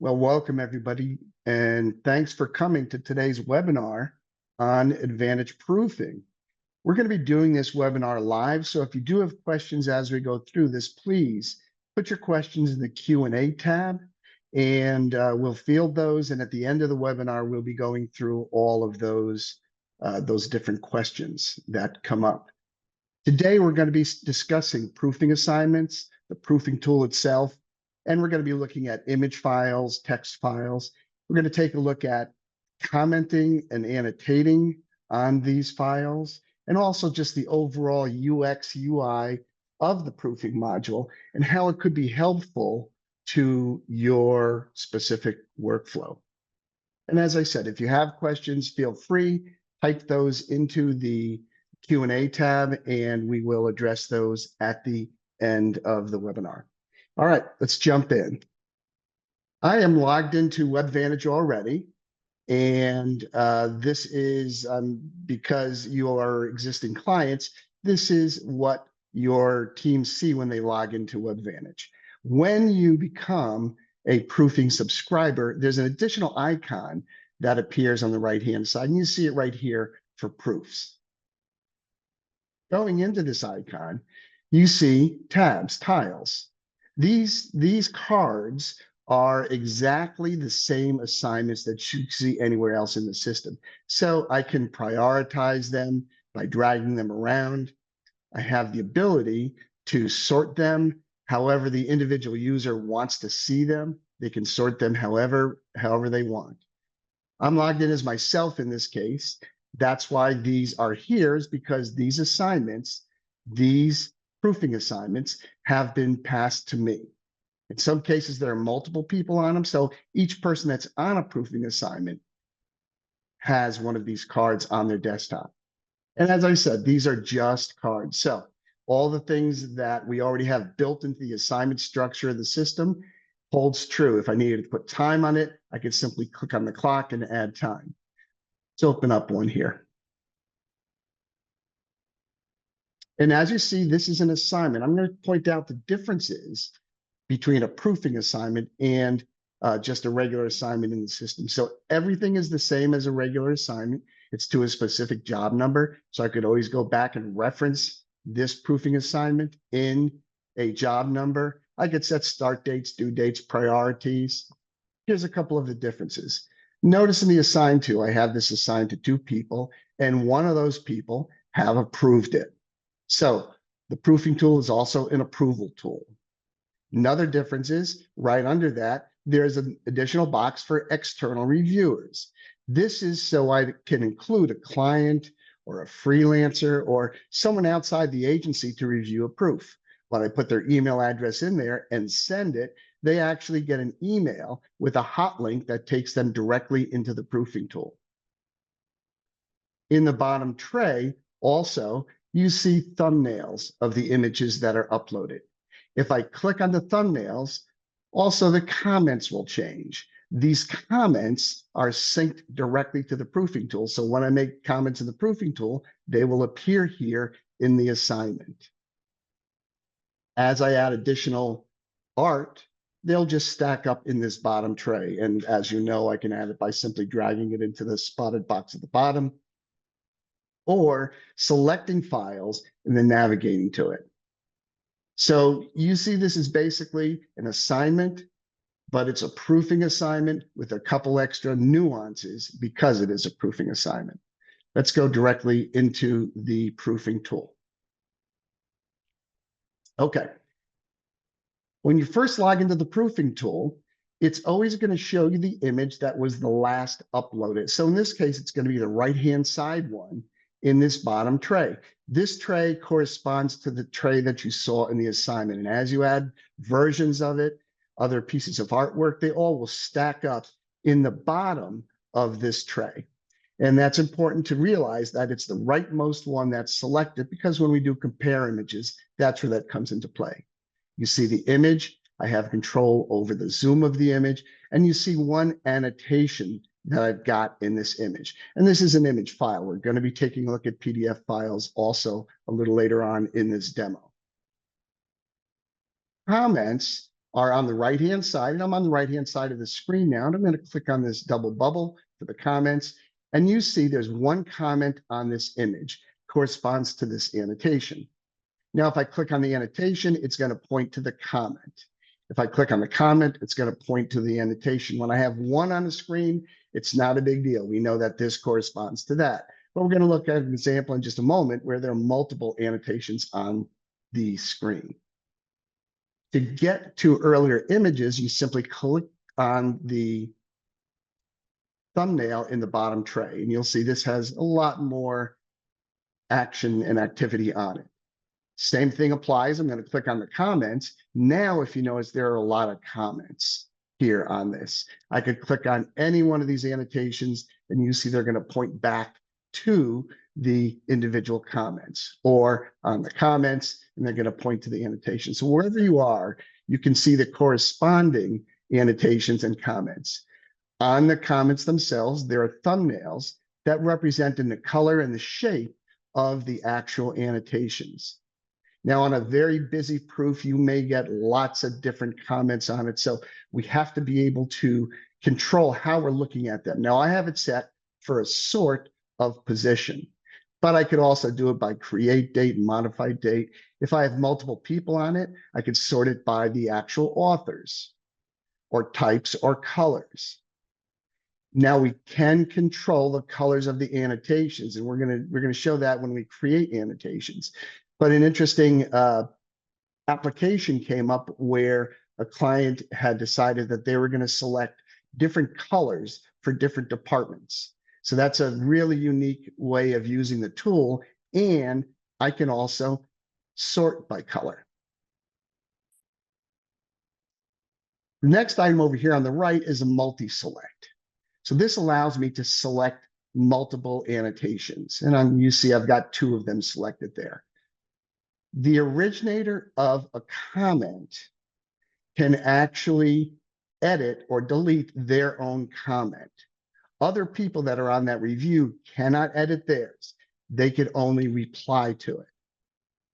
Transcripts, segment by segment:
Well, welcome everybody, and thanks for coming to today's webinar on Advantage Proofing. We're going to be doing this webinar live, so if you do have questions as we go through this, please put your questions in the Q&A tab, and we'll field those, and at the end of the webinar, we'll be going through all of those different questions that come up. Today, we're going to be discussing proofing assignments, the proofing tool itself, and we're going to be looking at image files, text files. We're going to take a look at commenting and annotating on these files, and also just the overall UX, UI of the proofing module and how it could be helpful to your specific workflow. And as I said, if you have questions, feel free, type those into the Q&A tab, and we will address those at the end of the webinar. All right, let's jump in. I am logged into WebVantage already, and this is because you are existing clients, this is what your teams see when they log into WebVantage. When you become a proofing subscriber, there's an additional icon that appears on the right-hand side, and you see it right here for proofs. Going into this icon, you see tabs, tiles. These cards are exactly the same assignments that you see anywhere else in the system. So I can prioritize them by dragging them around. I have the ability to sort them however the individual user wants to see them. They can sort them however they want. I'm logged in as myself in this case. That's why these are here, is because these assignments, these proofing assignments, have been passed to me. In some cases, there are multiple people on them, so each person that's on a proofing assignment has one of these cards on their desktop. And as I said, these are just cards. So all the things that we already have built into the assignment structure of the system holds true. If I needed to put time on it, I could simply click on the clock and add time. Let's open up one here. And as you see, this is an assignment. I'm going to point out the differences between a proofing assignment and just a regular assignment in the system. So everything is the same as a regular assignment. It's to a specific job number. So I could always go back and reference this proofing assignment in a job number. I could set start dates, due dates, priorities. Here's a couple of the differences. Notice in the assigned to, I have this assigned to 2 people, and one of those people have approved it. So the proofing tool is also an approval tool. Another difference is right under that, there's an additional box for external reviewers. This is so I can include a client or a freelancer or someone outside the agency to review a proof. When I put their email address in there and send it, they actually get an email with a hot link that takes them directly into the proofing tool. In the bottom tray, also, you see thumbnails of the images that are uploaded. If I click on the thumbnails, also the comments will change. These comments are synced directly to the proofing tool. So when I make comments in the proofing tool, they will appear here in the assignment. As I add additional art, they'll just stack up in this bottom tray. And as you know, I can add it by simply dragging it into the spotted box at the bottom or selecting files and then navigating to it. So you see this is basically an assignment, but it's a proofing assignment with a couple extra nuances because it is a proofing assignment. Let's go directly into the proofing tool. Okay. When you first log into the proofing tool, it's always going to show you the image that was the last uploaded. So in this case, it's going to be the right-hand side one in this bottom tray. This tray corresponds to the tray that you saw in the assignment. And as you add versions of it, other pieces of artwork, they all will stack up in the bottom of this tray. And that's important to realize that it's the rightmost one that's selected, because when we do compare images, that's where that comes into play. You see the image, I have control over the zoom of the image, and you see one annotation that I've got in this image. And this is an image file. We're going to be taking a look at PDF files also a little later on in this demo. Comments are on the right-hand side, and I'm on the right-hand side of the screen now, and I'm going to click on this double bubble for the comments, and you see there's one comment on this image, corresponds to this annotation. Now, if I click on the annotation, it's going to point to the comment. If I click on the comment, it's going to point to the annotation. When I have one on the screen, it's not a big deal. We know that this corresponds to that. But we're going to look at an example in just a moment where there are multiple annotations on the screen. To get to earlier images, you simply click on the thumbnail in the bottom tray, and you'll see this has a lot more action and activity on it. Same thing applies. I'm going to click on the comments. Now, if you notice, there are a lot of comments here on this. I could click on any one of these annotations, and you see they're going to point back to the individual comments, or on the comments, and they're going to point to the annotation. So wherever you are, you can see the corresponding annotations and comments. On the comments themselves, there are thumbnails that represent in the color and the shape of the actual annotations. Now, on a very busy proof, you may get lots of different comments on it. So we have to be able to control how we're looking at them. Now, I have it set for a sort of position, but I could also do it by create date and modify date. If I have multiple people on it, I could sort it by the actual authors or types or colors. Now we can control the colors of the annotations, and we're gonna show that when we create annotations. But an interesting application came up where a client had decided that they were going to select different colors for different departments. So that's a really unique way of using the tool, and I can also sort by color. The next item over here on the right is a multi-select. So this allows me to select multiple annotations, and you see I've got two of them selected there. The originator of a comment can actually edit or delete their own comment. Other people that are on that review cannot edit theirs. They could only reply to it.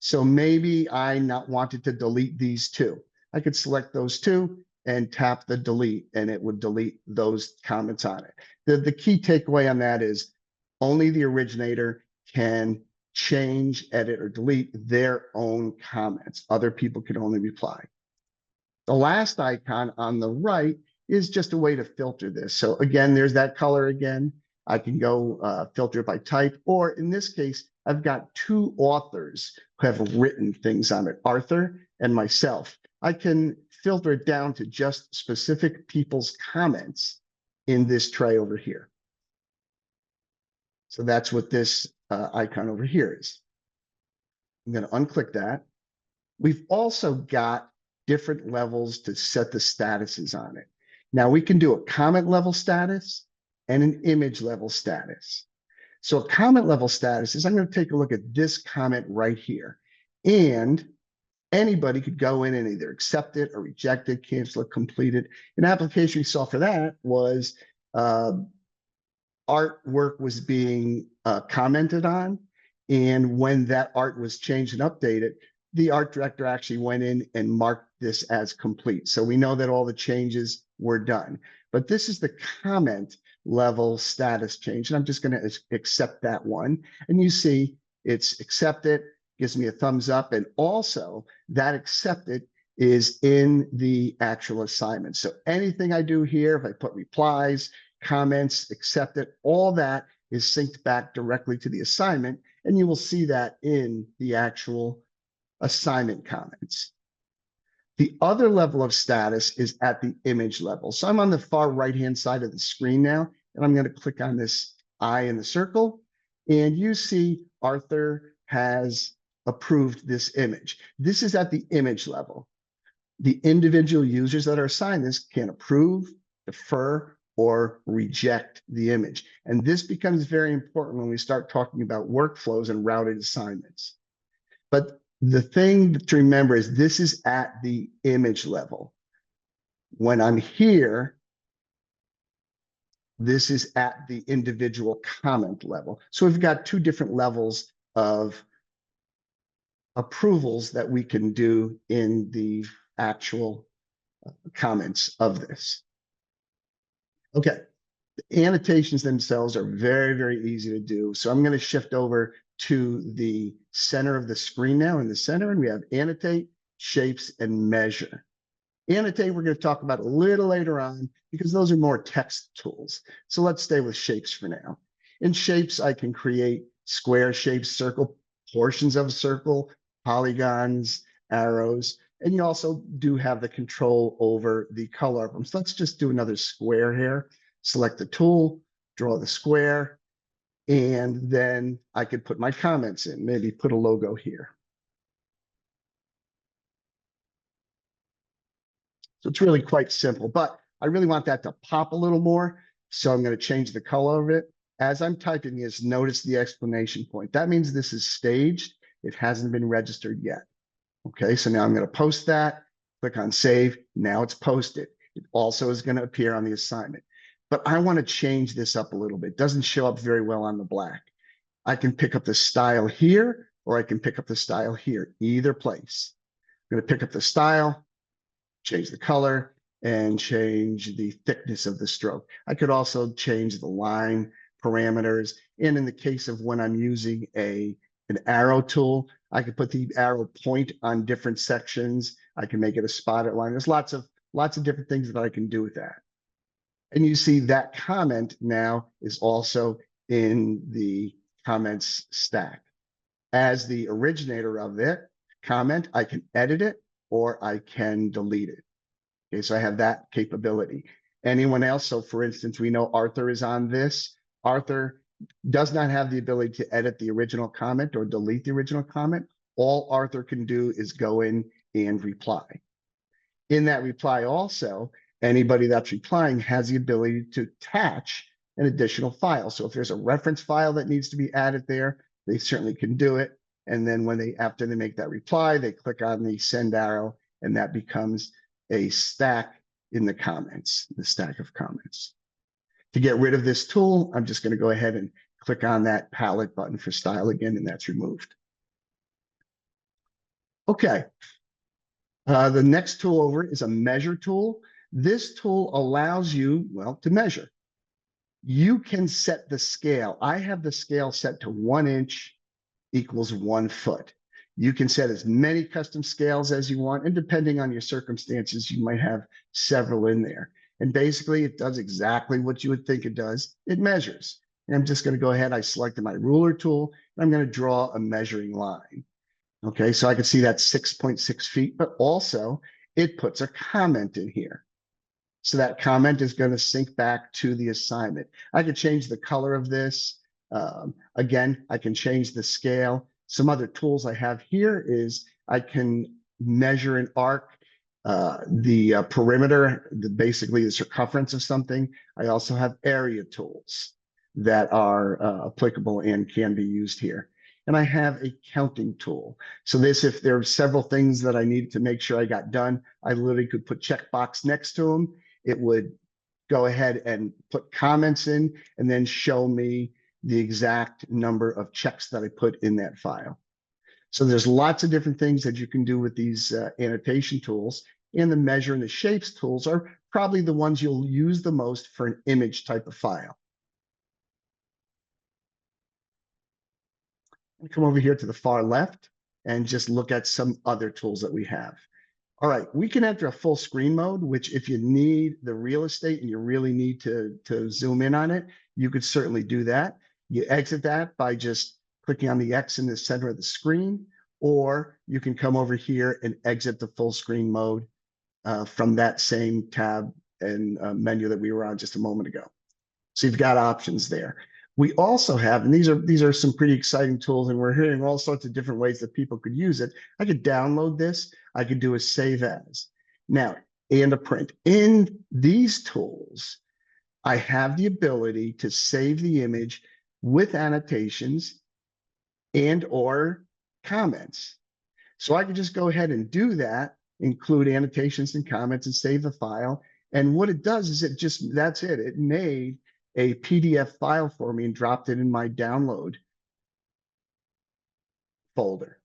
So maybe I not wanted to delete these two. I could select those two and tap the delete, and it would delete those comments on it. The key takeaway on that is only the originator can change, edit, or delete their own comments. Other people can only reply. The last icon on the right is just a way to filter this. So again, there's that color again. I can go filter it by type, or in this case, I've got two authors who have written things on it, Arthur and myself. I can filter it down to just specific people's comments in this tray over here. So that's what this icon over here is. I'm going to unclick that. We've also got different levels to set the statuses on it. Now we can do a comment level status and an image level status. So a comment level status is, I'm going to take a look at this comment right here, and anybody could go in and either accept it or reject it, cancel it, complete it. An application we saw for that was artwork was being commented on, and when that art was changed and updated, the art director actually went in and marked this as complete. So we know that all the changes were done. But this is the comment level status change, and I'm just going to accept that one. And you see it's accepted, gives me a thumbs up, and also that accepted is in the actual assignment. So anything I do here, if I put replies, comments, accepted, all that is synced back directly to the assignment, and you will see that in the actual assignment comments. The other level of status is at the image level. So I'm on the far right-hand side of the screen now, and I'm going to click on this eye in the circle, and you see Arthur has approved this image. This is at the image level. The individual users that are assigned this can approve, defer, or reject the image. And this becomes very important when we start talking about workflows and routed assignments. But the thing to remember is this is at the image level. When I'm here, this is at the individual comment level. So we've got two different levels of approvals that we can do in the actual comments of this. Okay, the annotations themselves are very, very easy to do. So I'm going to shift over to the center of the screen now. In the center, and we have annotate, shapes, and measure. Annotate, we're going to talk about a little later on because those are more text tools. So let's stay with shapes for now. In shapes, I can create square shapes, circle, portions of a circle, polygons, arrows, and you also do have the control over the color of them. So let's just do another square here. Select the tool, draw the square, and then I could put my comments in, maybe put a logo here. So it's really quite simple, but I really want that to pop a little more. So I'm going to change the color of it. As I'm typing this, notice the exclamation point. That means this is staged. It hasn't been registered yet. Okay, so now I'm going to post that, click on save. Now it's posted. It also is going to appear on the assignment. But I want to change this up a little bit. It doesn't show up very well on the black. I can pick up the style here, or I can pick up the style here, either place. I'm going to pick up the style, change the color, and change the thickness of the stroke. I could also change the line parameters. And in the case of when I'm using an arrow tool, I could put the arrow point on different sections. I can make it a spotted line. There's lots of different things that I can do with that. And you see that comment now is also in the comments stack. As the originator of it comment, I can edit it or I can delete it. Okay, so I have that capability. Anyone else? So for instance, we know Arthur is on this. Arthur does not have the ability to edit the original comment or delete the original comment. All Arthur can do is go in and reply. In that reply also, anybody that's replying has the ability to attach an additional file. So if there's a reference file that needs to be added there, they certainly can do it. And then after they make that reply, they click on the send arrow, and that becomes a stack in the comments, the stack of comments. To get rid of this tool, I'm just going to go ahead and click on that palette button for style again, and that's removed. Okay. The next tool over is a measure tool. This tool allows you, well, to measure. You can set the scale. I have the scale set to 1 inch equals 1 foot. You can set as many custom scales as you want, and depending on your circumstances, you might have several in there. And basically, it does exactly what you would think it does. It measures. And I'm just going to go ahead. I selected my ruler tool, and I'm going to draw a measuring line. Okay, so I can see that's 6.6 feet, but also it puts a comment in here. So that comment is going to sync back to the assignment. I could change the color of this. Again, I can change the scale. Some other tools I have here is I can measure an arc, the perimeter, basically the circumference of something. I also have area tools that are applicable and can be used here. And I have a counting tool. So if there are several things that I needed to make sure I got done, I literally could put checkbox next to them. It would go ahead and put comments in and then show me the exact number of checks that I put in that file. So there's lots of different things that you can do with these annotation tools, and the measure and the shapes tools are probably the ones you'll use the most for an image type of file. And come over here to the far left and just look at some other tools that we have. All right, we can enter a full screen mode, which if you need the real estate and you really need to zoom in on it, you could certainly do that. You exit that by just clicking on the X in the center of the screen, or you can come over here and exit the full screen mode from that same tab and menu that we were on just a moment ago. So you've got options there. We also have, and these are some pretty exciting tools, and we're hearing all sorts of different ways that people could use it. I could download this. I could do a save as. Now, and a print. In these tools, I have the ability to save the image with annotations and or comments. So I could just go ahead and do that, include annotations and comments and save the file. And what it does is that's it. It made a PDF file for me and dropped it in my download folder.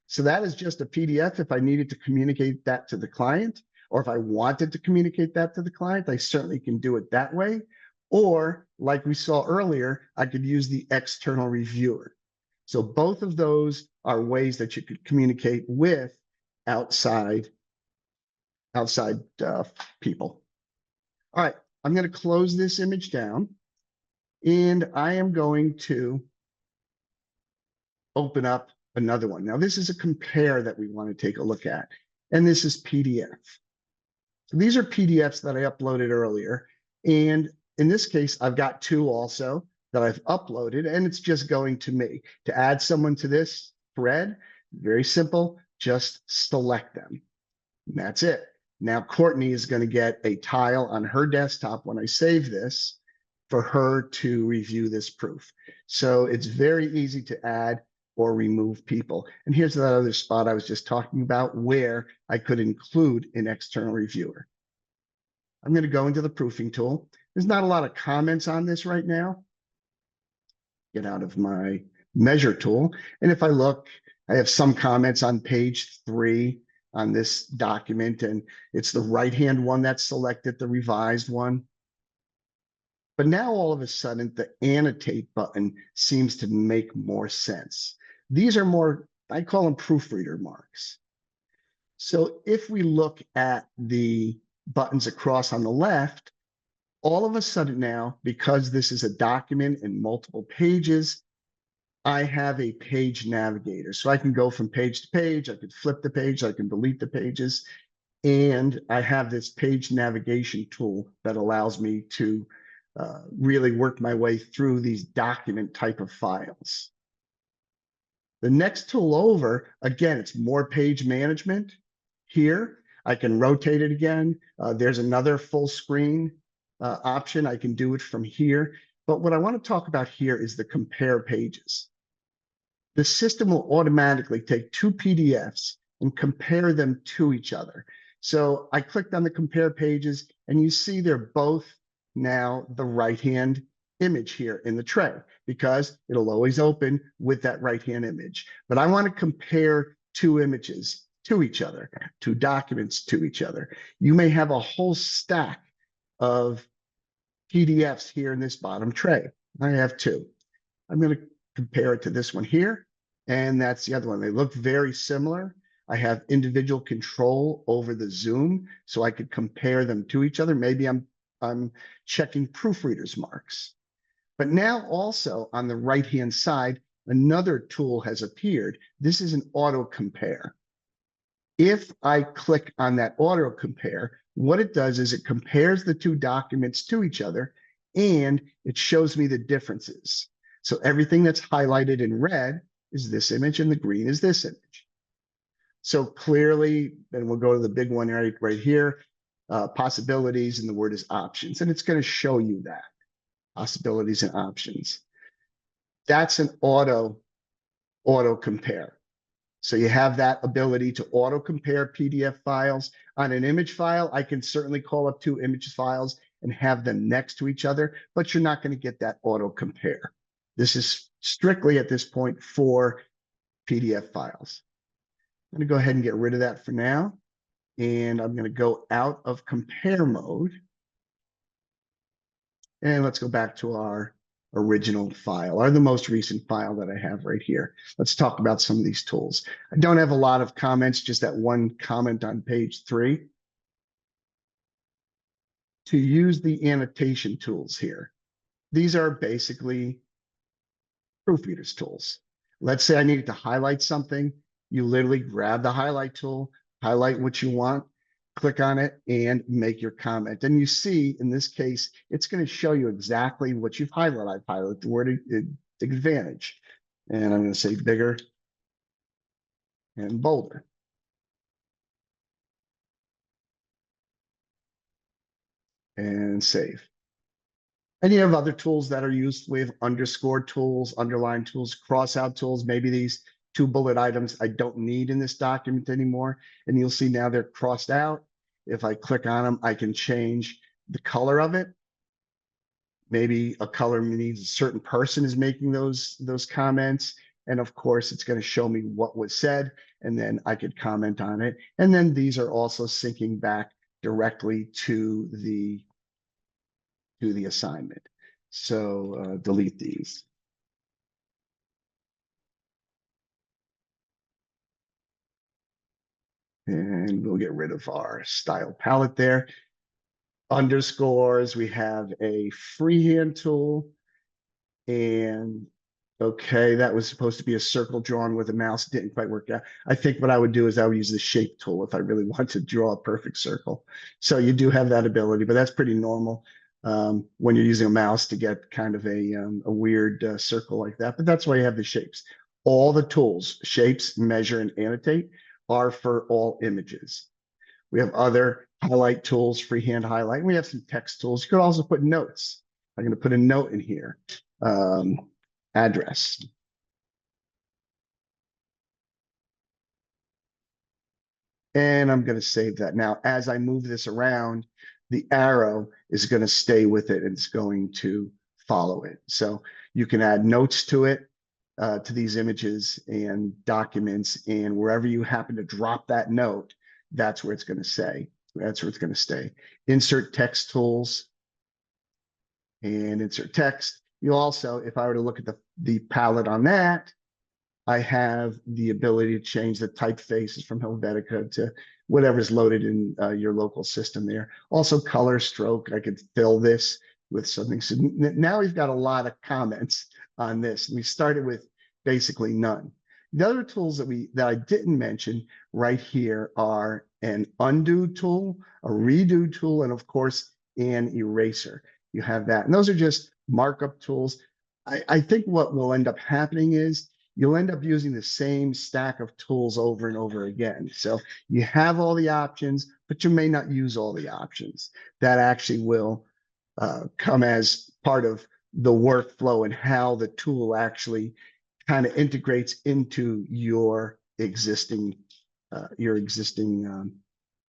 So that is just a PDF if I needed to communicate that to the client. Or if I wanted to communicate that to the client, I certainly can do it that way. Or like we saw earlier, I could use the external reviewer. So both of those are ways that you could communicate with outside people. All right, I'm going to close this image down, and I am going to open up another one. Now, this is a compare that we want to take a look at, and this is PDF. So these are PDFs that I uploaded earlier, and in this case, I've got two also that I've uploaded, and it's just going to me. To add someone to this thread, very simple, just select them. And that's it. Now, Courtney is going to get a tile on her desktop when I save this for her to review this proof. So it's very easy to add or remove people. And here's that other spot I was just talking about where I could include an external reviewer. I'm going to go into the proofing tool. There's not a lot of comments on this right now. Get out of my measure tool. And if I look, I have some comments on page 3 on this document, and it's the right-hand one that's selected, the revised one. But now all of a sudden, the annotate button seems to make more sense. These are more, I call them proofreader marks. So if we look at the buttons across on the left, all of a sudden now, because this is a document in multiple pages, I have a page navigator. So I can go from page to page, I could flip the page, I can delete the pages, and I have this page navigation tool that allows me to really work my way through these document type of files. The next tool over, again, it's more page management. Here, I can rotate it again. There's another full screen option. I can do it from here. But what I want to talk about here is the compare pages. The system will automatically take two PDFs and compare them to each other. So I clicked on the compare pages, and you see they're both now the right-hand image here in the tray, because it'll always open with that right-hand image. But I want to compare two images to each other, two documents to each other. You may have a whole stack of PDFs here in this bottom tray. I have two. I'm going to compare it to this one here, and that's the other one. They look very similar. I have individual control over the zoom, so I could compare them to each other. Maybe I'm checking proofreaders marks. But now also on the right-hand side, another tool has appeared. This is an auto compare. If I click on that auto compare, what it does is it compares the two documents to each other, and it shows me the differences. So everything that's highlighted in red is this image, and the green is this image. So clearly, then we'll go to the big one right here, possibilities, and the word is options. And it's going to show you that, possibilities and options. That's an auto compare. So you have that ability to auto compare PDF files. On an image file, I can certainly call up two image files and have them next to each other, but you're not going to get that auto compare. This is strictly at this point for PDF files. I'm going to go ahead and get rid of that for now. And I'm going to go out of compare mode. And let's go back to our original file, or the most recent file that I have right here. Let's talk about some of these tools. I don't have a lot of comments, just that one comment on page 3. To use the annotation tools here, these are basically proofreaders tools. Let's say I needed to highlight something. You literally grab the highlight tool, highlight what you want, click on it, and make your comment. And you see, in this case, it's going to show you exactly what you've highlighted. I've highlighted the word advantage. And I'm going to say bigger and bolder. And save. And you have other tools that are used. We have underscore tools, underline tools, cross out tools. Maybe these 2 bullet items I don't need in this document anymore. And you'll see now they're crossed out. If I click on them, I can change the color of it. Maybe a color means a certain person is making those comments. And of course, it's going to show me what was said, and then I could comment on it. And then these are also syncing back directly to the assignment. So delete these. And we'll get rid of our style palette there. Underscores, we have a freehand tool. And okay, that was supposed to be a circle drawn with a mouse. Didn't quite work out. I think what I would do is I would use the shape tool if I really want to draw a perfect circle. So you do have that ability, but that's pretty normal when you're using a mouse to get kind of a weird circle like that. But that's why you have the shapes. All the tools, shapes, measure, and annotate, are for all images. We have other highlight tools, freehand highlight. We have some text tools. You could also put notes. I'm going to put a note in here. Address. And I'm going to save that. Now, as I move this around, the arrow is going to stay with it and it's going to follow it. So you can add notes to it, to these images and documents, and wherever you happen to drop that note, that's where it's going to say. That's where it's going to stay. Insert text tools and insert text. You also, if I were to look at the palette on that, I have the ability to change the typefaces from Helvetica to whatever's loaded in your local system there. Also color stroke, I could fill this with something. So now we've got a lot of comments on this. We started with basically none. The other tools that I didn't mention right here are an undo tool, a redo tool, and of course, an eraser. You have that. And those are just markup tools. I think what will end up happening is you'll end up using the same stack of tools over and over again. So you have all the options, but you may not use all the options. That actually will come as part of the workflow and how the tool actually kind of integrates into your existing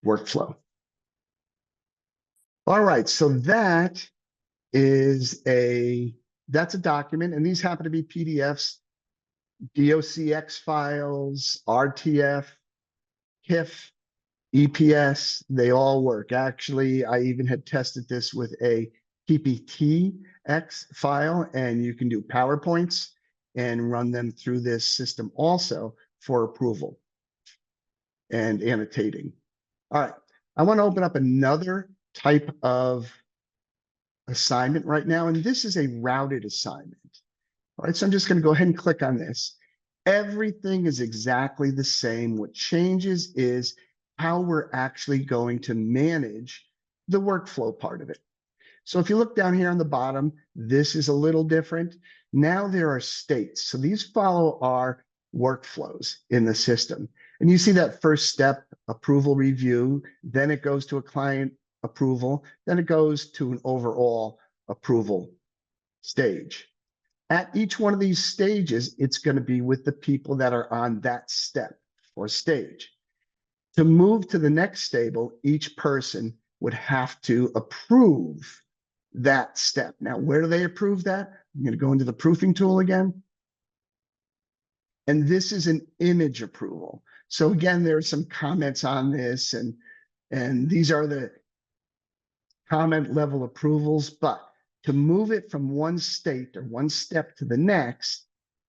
workflow. All right, so that's a document, and these happen to be PDFs, DOCX files, RTF, HIF, EPS, they all work. Actually, I even had tested this with a PPTX file, and you can do PowerPoints and run them through this system also for approval and annotating. All right, I want to open up another type of assignment right now, and this is a routed assignment. All right, so I'm just going to go ahead and click on this. Everything is exactly the same. What changes is how we're actually going to manage the workflow part of it. So if you look down here on the bottom, this is a little different. Now there are states. So these follow our workflows in the system. And you see that first step, approval review, then it goes to a client approval, then it goes to an overall approval stage. At each one of these stages, it's going to be with the people that are on that step or stage. To move to the next stable, each person would have to approve that step. Now, where do they approve that? I'm going to go into the proofing tool again. And this is an image approval. So again, there are some comments on this, and these are the comment level approvals, but to move it from one state or one step to the next,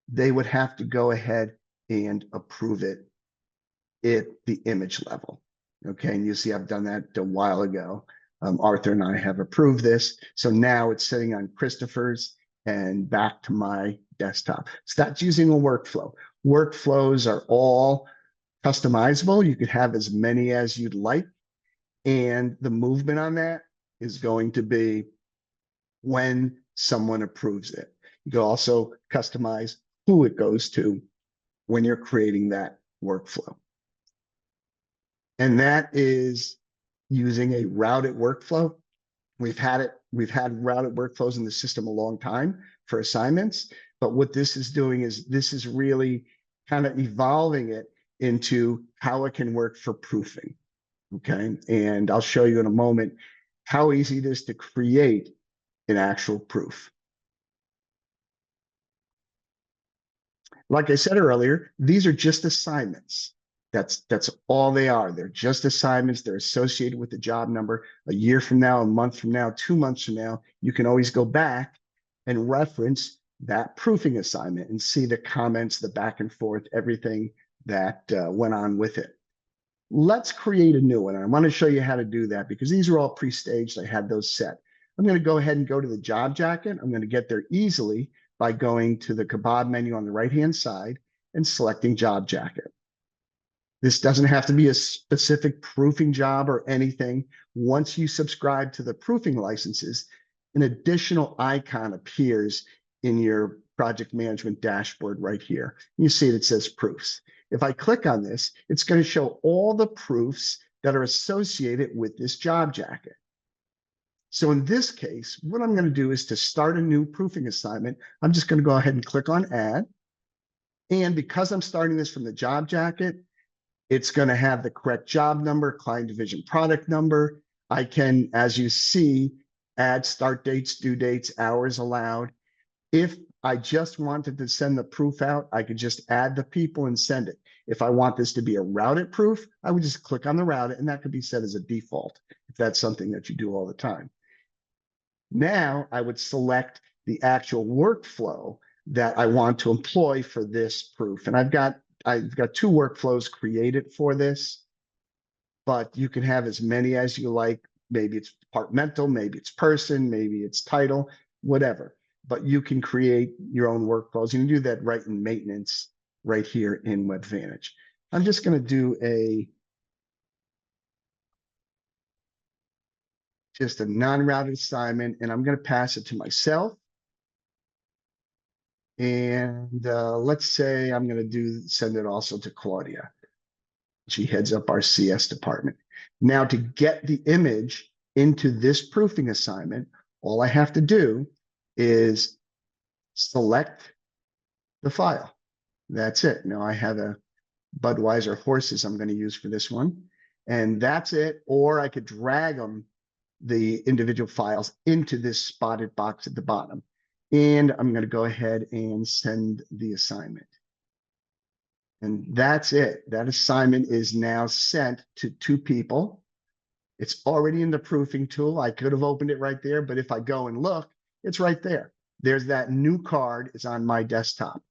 they would have to go ahead and approve it at the image level. Okay, and you see I've done that a while ago. Arthur and I have approved this. So now it's sitting on Christopher's and back to my desktop. So that's using a workflow. Workflows are all customizable. You could have as many as you'd like. And the movement on that is going to be when someone approves it. You can also customize who it goes to when you're creating that workflow. And that is using a routed workflow. We've had routed workflows in the system a long time for assignments, but what this is doing is this is really kind of evolving it into how it can work for proofing. Okay, and I'll show you in a moment how easy it is to create an actual proof. Like I said earlier, these are just assignments. That's all they are. They're just assignments. They're associated with the job number. A year from now, a month from now, 2 months from now, you can always go back and reference that proofing assignment and see the comments, the back and forth, everything that went on with it. Let's create a new one. And I want to show you how to do that because these are all pre-staged. I had those set. I'm going to go ahead and go to the job jacket. I'm going to get there easily by going to the kebab menu on the right-hand side and selecting job jacket. This doesn't have to be a specific proofing job or anything. Once you subscribe to the proofing licenses, an additional icon appears in your project management dashboard right here. You see it says proofs. If I click on this, it's going to show all the proofs that are associated with this job jacket. So in this case, what I'm going to do is to start a new proofing assignment. I'm just going to go ahead and click on add. And because I'm starting this from the job jacket, it's going to have the correct job number, client division product number. I can, as you see, add start dates, due dates, hours allowed. If I just wanted to send the proof out, I could just add the people and send it. If I want this to be a routed proof, I would just click on the route it, and that could be set as a default if that's something that you do all the time. Now I would select the actual workflow that I want to employ for this proof. And I've got 2 workflows created for this, but you can have as many as you like. Maybe it's departmental, maybe it's person, maybe it's title, whatever. But you can create your own workflows. You can do that right in maintenance, right here in WebVantage. I'm just going to do just a non-routed assignment, and I'm going to pass it to myself. And let's say I'm going to send it also to Claudia. She heads up our CS department. Now, to get the image into this proofing assignment, all I have to do is select the file. That's it. Now I have a Budweiser horses I'm going to use for this one. And that's it. Or I could drag the individual files into this spotted box at the bottom. And I'm going to go ahead and send the assignment. And that's it. That assignment is now sent to 2 people. It's already in the proofing tool. I could have opened it right there, but if I go and look, it's right there. There's that new card is on my desktop.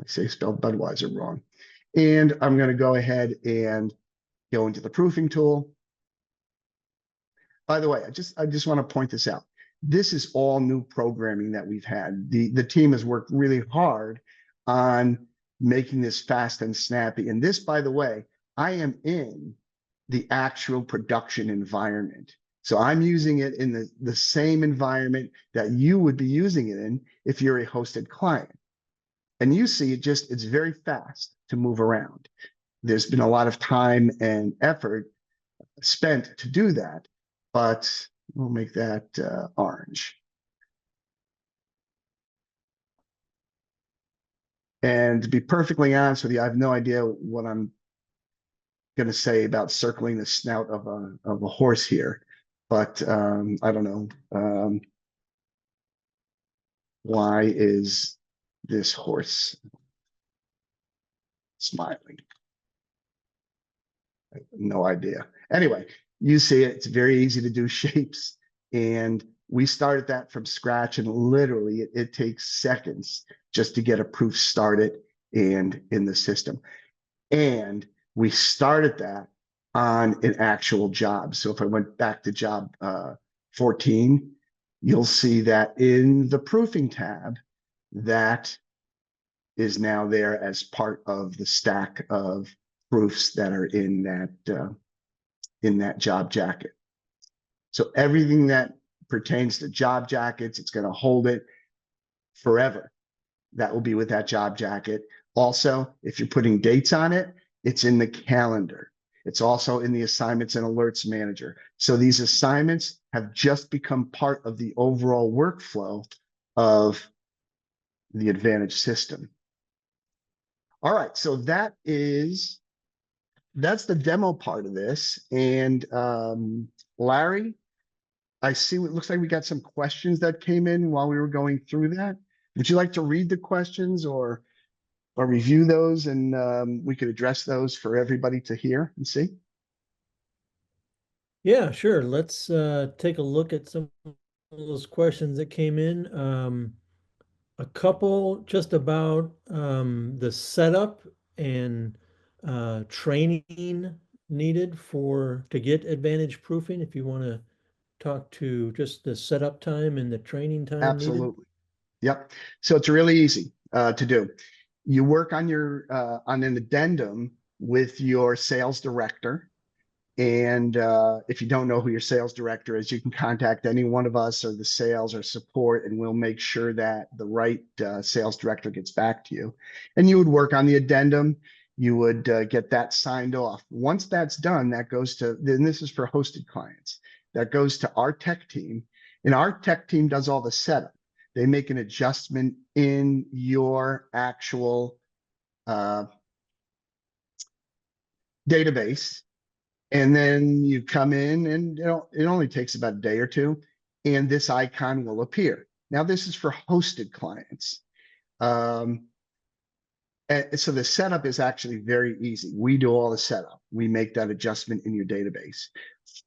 I say spelled Budweiser wrong. And I'm going to go ahead and go into the proofing tool. By the way, I just want to point this out. This is all new programming that we've had. The team has worked really hard on making this fast and snappy. And this, by the way, I am in the actual production environment. So I'm using it in the same environment that you would be using it in if you're a hosted client. And you see it's very fast to move around. There's been a lot of time and effort spent to do that, but we'll make that orange. And to be perfectly honest with you, I have no idea what I'm going to say about circling the snout of a horse here, but I don't know. Why is this horse smiling? I have no idea. Anyway, you see it. It's very easy to do shapes, and we started that from scratch, and literally it takes seconds just to get a proof started and in the system. And we started that on an actual job. So if I went back to job 14, you'll see that in the proofing tab, that is now there as part of the stack of proofs that are in that job jacket. So everything that pertains to job jackets, it's going to hold it forever. That will be with that job jacket. Also, if you're putting dates on it, it's in the calendar. It's also in the assignments and alerts manager. So these assignments have just become part of the overall workflow of the Advantage system. All right, so that's the demo part of this. And Larry, I see it looks like we got some questions that came in while we were going through that. Would you like to read the questions, or or review those, and we could address those for everybody to hear and see? Yeah, sure. Let's take a look at some of those questions that came in. A couple just about the setup and training needed for to get advantage proofing. If you want to talk to just the setup time and the training time needed. Absolutely. Yep. So it's really easy to do. You work on your on an addendum with your sales director. And if you don't know who your sales director is, you can contact any one of us or the sales or support, and we'll make sure that the right sales director gets back to you. And you would work on the addendum. You would get that signed off. Once that's done, that goes to, then this is for hosted clients, that goes to our tech team. And our tech team does all the setup. They make an adjustment in your actual uh, database, and then you come in and it only takes about a day or two, and this icon will appear. Now, this is for hosted clients. Um, and so the setup is actually very easy. We do all the setup. We make that adjustment in your database.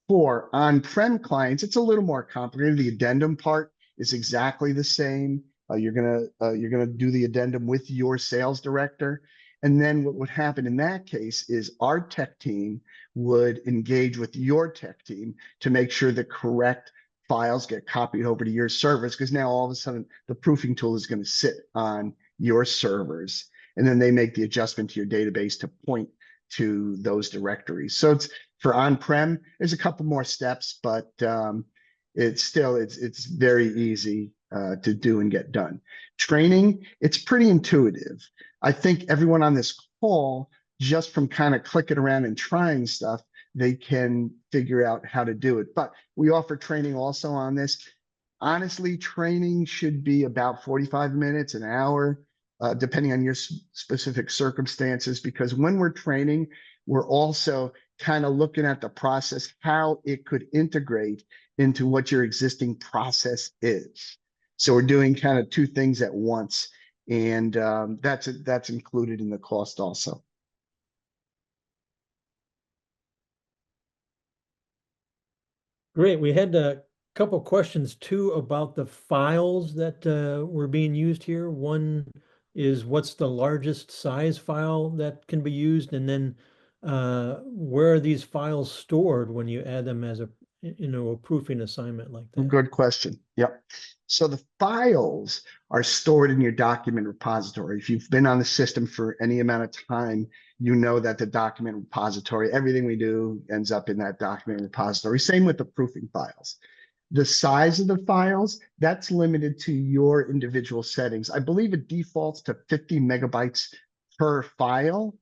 For on-prem clients, it's a little more complicated. The addendum part is exactly the same. You're gonna do the addendum with your sales director, and then what would happen in that case is our tech team would engage with your tech team to make sure the correct files get copied over to your servers, because now all of a sudden the proofing tool is going to sit on your servers, and then they make the adjustment to your database to point to those directories. So it's for on-prem, there's a couple more steps, but it's very easy to do and get done. Training, it's pretty intuitive. I think everyone on this call, just from kind of clicking around and trying stuff, they can figure out how to do it. But we offer training also on this. Honestly, training should be about 45 minutes, an hour, depending on your specific circumstances, because when we're training, we're also kind of looking at the process, how it could integrate into what your existing process is. So we're doing kind of two things at once, and that's included in the cost also. Great. We had a couple questions too about the files that were being used here. One is what's the largest size file that can be used, and then where are these files stored when you add them as a proofing assignment like that? Good question. Yep. So the files are stored in your document repository. If you've been on the system for any amount of time, you know that the document repository, everything we do ends up in that document repository. Same with the proofing files. The size of the files, that's limited to your individual settings. I believe it defaults to 50 megabytes per file,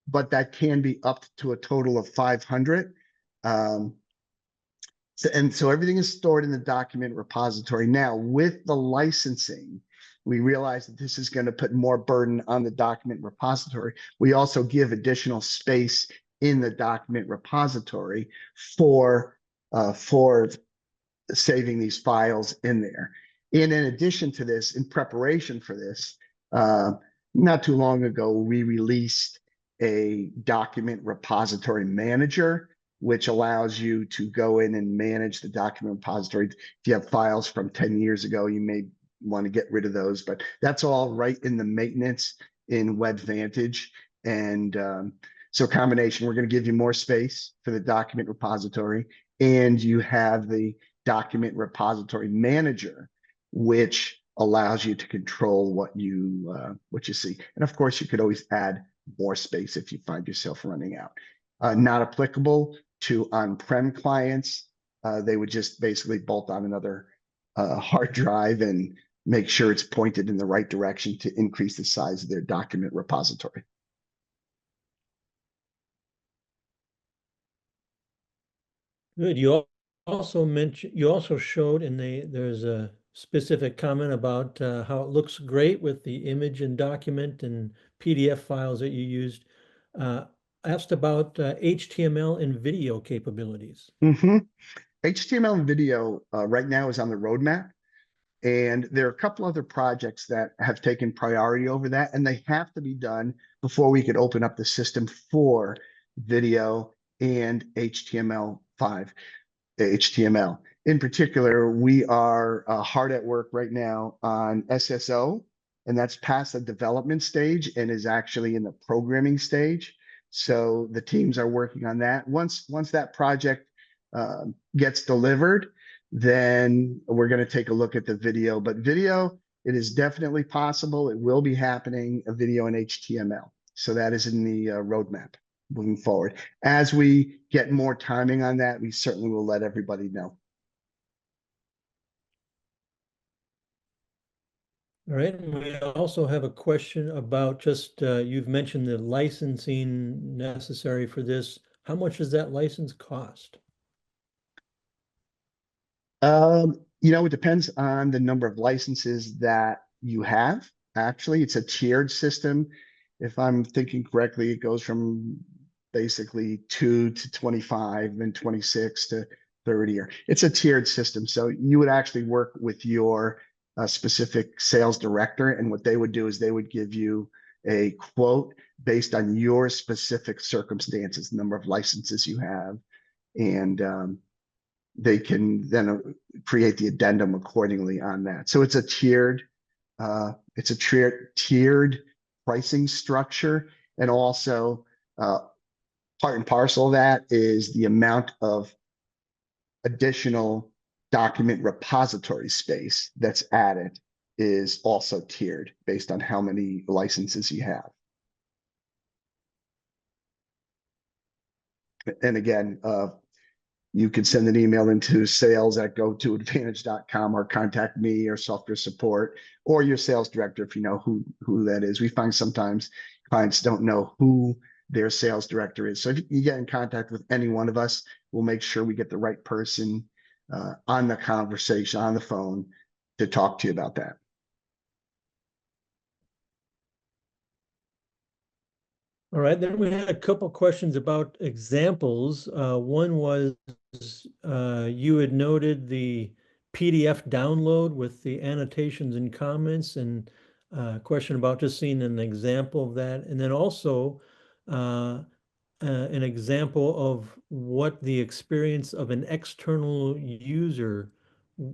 but that can be up to a total of 500. Um, so everything is stored in the document repository. Now, with the licensing, we realize that this is going to put more burden on the document repository. We also give additional space in the document repository for saving these files in there. And in addition to this, in preparation for this, uh, not too long ago, we released a document repository manager, which allows you to go in and manage the document repository. If you have files from 10 years ago, you may want to get rid of those, but that's all right in the maintenance in WebVantage. And so combination, we're going to give you more space for the document repository, and you have the document repository manager, which allows you to control what you see. And of course, you could always add more space if you find yourself running out. Not applicable to on-prem clients. They would just basically bolt on another hard drive and make sure it's pointed in the right direction to increase the size of their document repository. Good. You also showed there's a specific comment about how it looks great with the image and document and PDF files that you used. Uh, Asked about HTML and video capabilities. HTML and video right now is on the roadmap. And there are a couple other projects that have taken priority over that, and they have to be done before we could open up the system for video and HTML5. HTML. In particular, we are hard at work right now on SSO, and that's past the development stage and is actually in the programming stage. So the teams are working on that. Once that project gets delivered, then we're going to take a look at the video. But video, it is definitely possible. It will be happening, a video in HTML. So that is in the roadmap moving forward. As we get more timing on that, we certainly will let everybody know. All right, and we also have a question about just, you've mentioned the licensing necessary for this. How much does that license cost? It depends on the number of licenses that you have. Actually, it's a tiered system. If I'm thinking correctly, it goes from basically 2 to 25, then 26 to 30. Or it's a tiered system. So you would actually work with your specific sales director, and what they would do is they would give you a quote based on your specific circumstances, number of licenses you have, and they can then create the addendum accordingly on that. So it's a tiered pricing structure, and also part and parcel of that is the amount of additional document repository space that's added is also tiered based on how many licenses you have. And again, you can send an email into sales@gotoadvantage.com or contact me or software support or your sales director if you know who that is. We find sometimes clients don't know who their sales director is. So if you get in contact with any one of us, we'll make sure we get the right person on the conversation, on the phone, to talk to you about that. All right, then we had a couple questions about examples. One was you had noted the PDF download with the annotations and comments, and question about just seeing an example of that. And then also an example of what the experience of an external user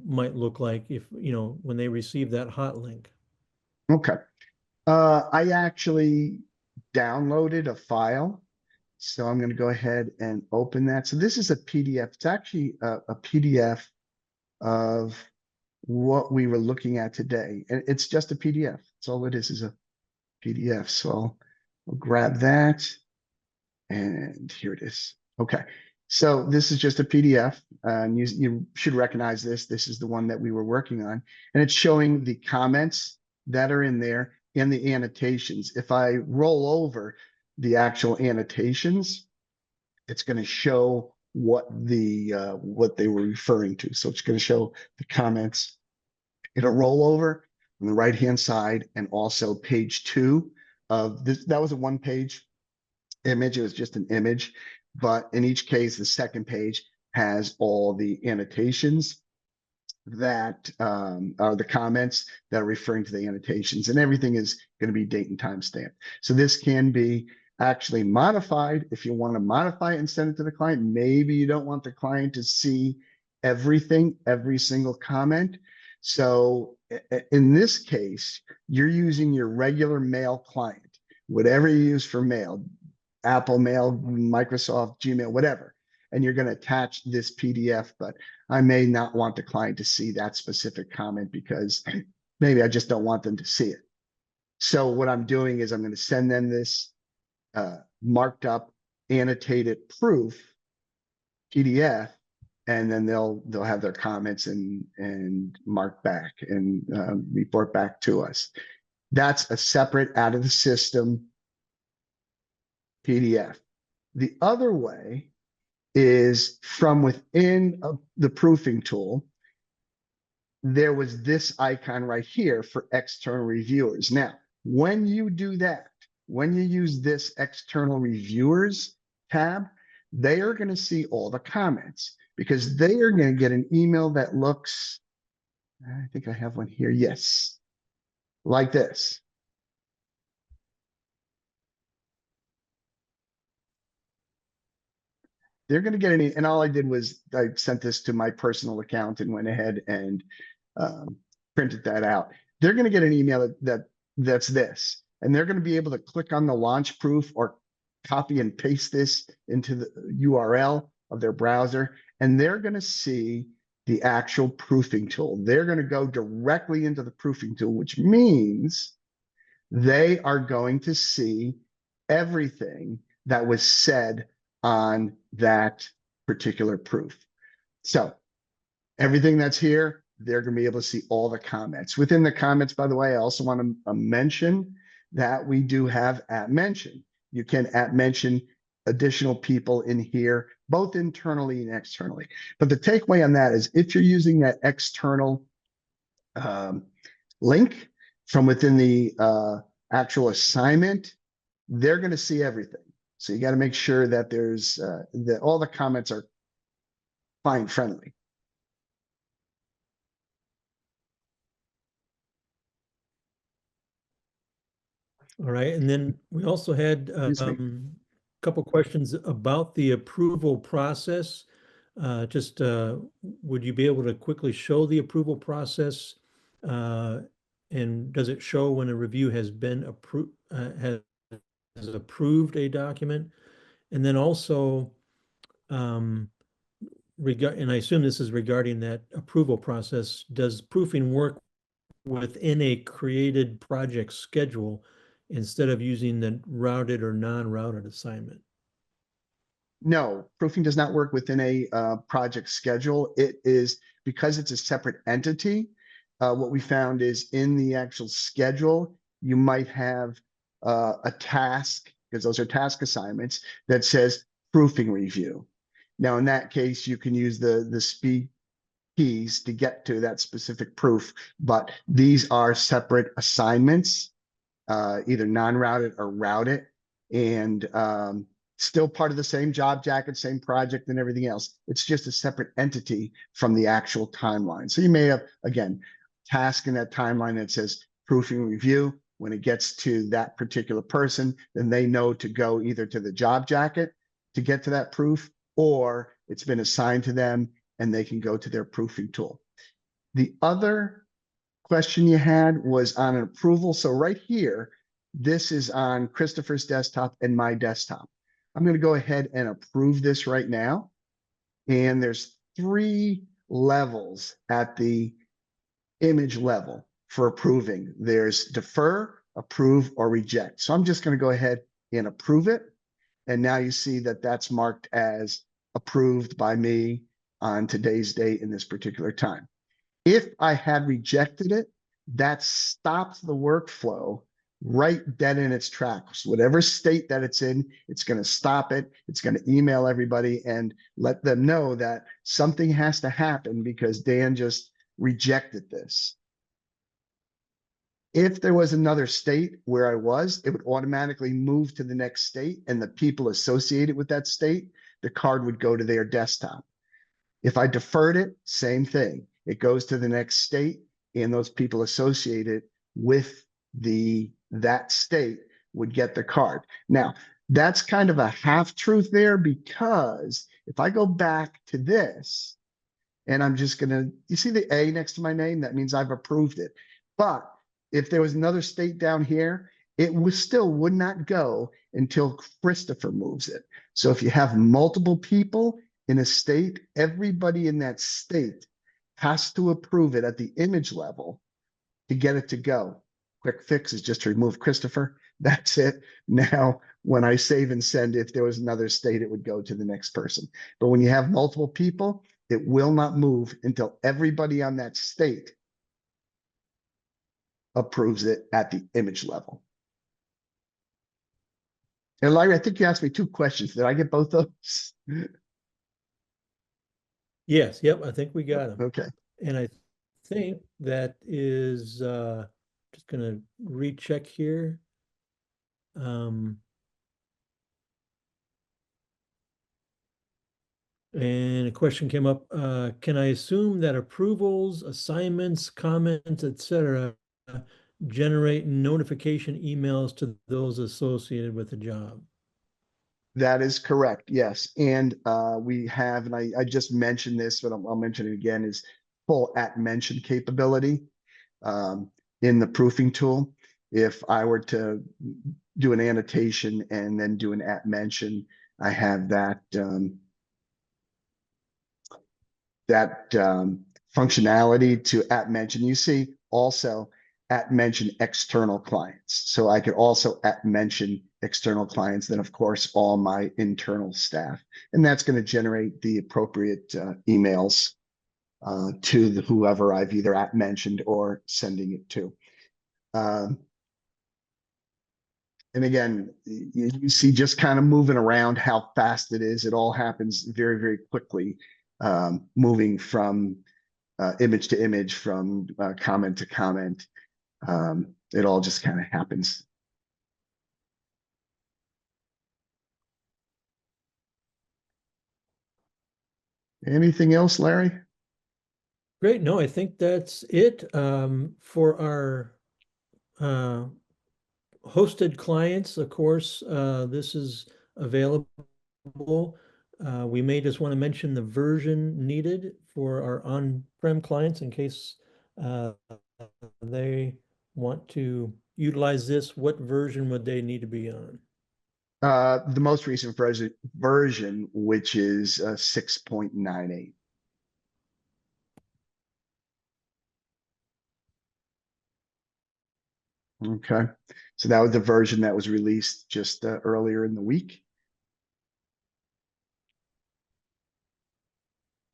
might look like if, when they receive that hot link. Okay. I actually downloaded a file. So I'm going to go ahead and open that. So this is a PDF. It's actually a PDF of what we were looking at today. And it's just a PDF. That's all it is a PDF. So I'll grab that. And here it is. Okay. So this is just a PDF. And you should recognize this. This is the one that we were working on. And it's showing the comments that are in there and the annotations. If I roll over the actual annotations, it's going to show what they were referring to. So it's going to show the comments. It'll roll over on the right-hand side, and also page 2 of this. That was a one-page image. It was just an image, but in each case, the second page has all the annotations that are the comments that are referring to the annotations, and everything is going to be date and time stamped. So this can be actually modified if you want to modify it and send it to the client. Maybe you don't want the client to see everything, every single comment. So in this case, you're using your regular mail client, whatever you use for mail, Apple Mail, Microsoft, Gmail, whatever. And you're going to attach this PDF, but I may not want the client to see that specific comment because maybe I just don't want them to see it. So what I'm doing is I'm going to send them this marked up, annotated proof PDF, and then they'll have their comments and mark back and report back to us. That's a separate out of the system PDF. The other way is from within the proofing tool. There was this icon right here for external reviewers. Now, when you do that, when you use this external reviewers tab, they are going to see all the comments because they are going to get an email that looks I think I have one here. Yes, like this. They're going to get any, and all I did was I sent this to my personal account and went ahead and um, printed that out. They're going to get an email that's this, and they're going to be able to click on the launch proof or copy and paste this into the URL of their browser, and they're going to see the actual proofing tool. They're going to go directly into the proofing tool, which means they are going to see everything that was said on that particular proof. So everything that's here, they're going to be able to see all the comments. Within the comments, by the way, I also want to mention that we do have at mention. You can at mention additional people in here, both internally and externally. But the takeaway on that is if you're using that external um, link from within the actual assignment, they're going to see everything. So you got to make sure that there's that all the comments are client friendly. All right, and then we also had Excuse me. a couple questions about the approval process. Just would you be able to quickly show the approval process? Uh, and does it show when a review has been approved, has approved a document? And then also, um, and I assume this is regarding that approval process, does proofing work within a created project schedule instead of using the routed or non-routed assignment? No, proofing does not work within a project schedule. It is because it's a separate entity. What we found is in the actual schedule, you might have a task, because those are task assignments, that says proofing review. Now, in that case, you can use the speed keys to get to that specific proof, but these are separate assignments, either non-routed or routed, and still part of the same job jacket, same project and everything else. It's just a separate entity from the actual timeline. So you may have, again, task in that timeline that says proofing review. When it gets to that particular person, then they know to go either to the job jacket to get to that proof, or it's been assigned to them and they can go to their proofing tool. The other question you had was on an approval. So right here, this is on Christopher's desktop and my desktop. I'm going to go ahead and approve this right now. And there's 3 levels at the image level for approving. There's defer, approve, or reject. So I'm just going to go ahead and approve it. And now you see that that's marked as approved by me on today's date in this particular time. If I had rejected it, that stops the workflow right dead in its tracks. Whatever state that it's in, it's going to stop it. It's going to email everybody and let them know that something has to happen because Dan just rejected this. If there was another state where I was, it would automatically move to the next state, and the people associated with that state, the card would go to their desktop. If I deferred it, same thing. It goes to the next state, and those people associated with that state would get the card. Now, that's kind of a half truth there, because if I go back to this and I'm just gonna, you see the A next to my name? That means I've approved it. But if there was another state down here, it still would not go until Christopher moves it. So if you have multiple people in a state, everybody in that state has to approve it at the image level to get it to go. Quick fix is just to remove Christopher. That's it. Now, when I save and send, if there was another state, it would go to the next person. But when you have multiple people, it will not move until everybody on that state approves it at the image level. And Larry, I think you asked me 2 questions. Did I get both those? Yes, yep, I think we got them. Okay. And I think that is just going to recheck here. Um, And a question came up, can I assume that approvals, assignments, comments, etc., generate notification emails to those associated with the job? That is correct, yes. And we have, and I just mentioned this, but I'll mention it again, is full at mention capability in the proofing tool. If I were to do an annotation and then do an at mention, I have that functionality to at mention. You see also at mention external clients. So I could also at mention external clients, then of course, all my internal staff. And that's going to generate the appropriate emails to whoever I've either at mentioned or sending it to. And again, you see just kind of moving around how fast it is. It all happens very, very quickly, moving from image to image, from comment to comment. It all just kind of happens. Anything else, Larry? Great. No, I think that's it for our hosted clients. Of course, this is available. We may just want to mention the version needed for our on-prem clients in case they want to utilize this. What version would they need to be on? The most recent version, which is 6.98. Okay, so that was the version that was released just earlier in the week.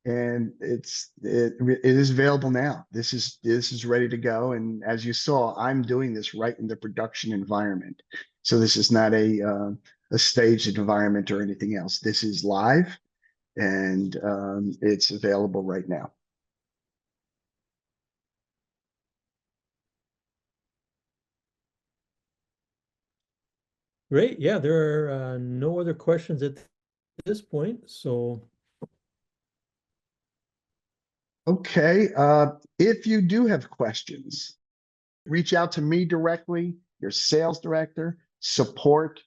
And it is available now. This is ready to go. And as you saw, I'm doing this right in the production environment. So this is not a staged environment or anything else. This is live, and it's available right now. Great. Yeah, there are no other questions at this point. So Okay, if you do have questions, reach out to me directly, your sales director, support.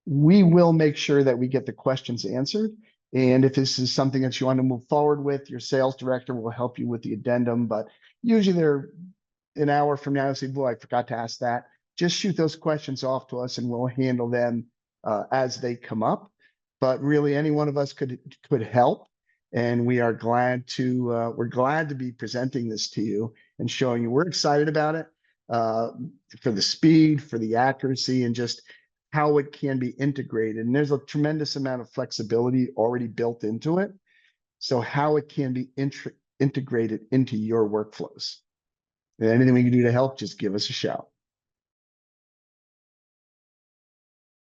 We will make sure that we get the questions answered. And if this is something that you want to move forward with, your sales director will help you with the addendum. But usually they're an hour from now, say, boy, I forgot to ask that. Just shoot those questions off to us and we'll handle them as they come up. But really, any one of us could help. And we are glad to be presenting this to you and showing you we're excited about it for the speed, for the accuracy, and just how it can be integrated. And there's a tremendous amount of flexibility already built into it. So how it can be integrated into your workflows. And anything we can do to help, just give us a shout.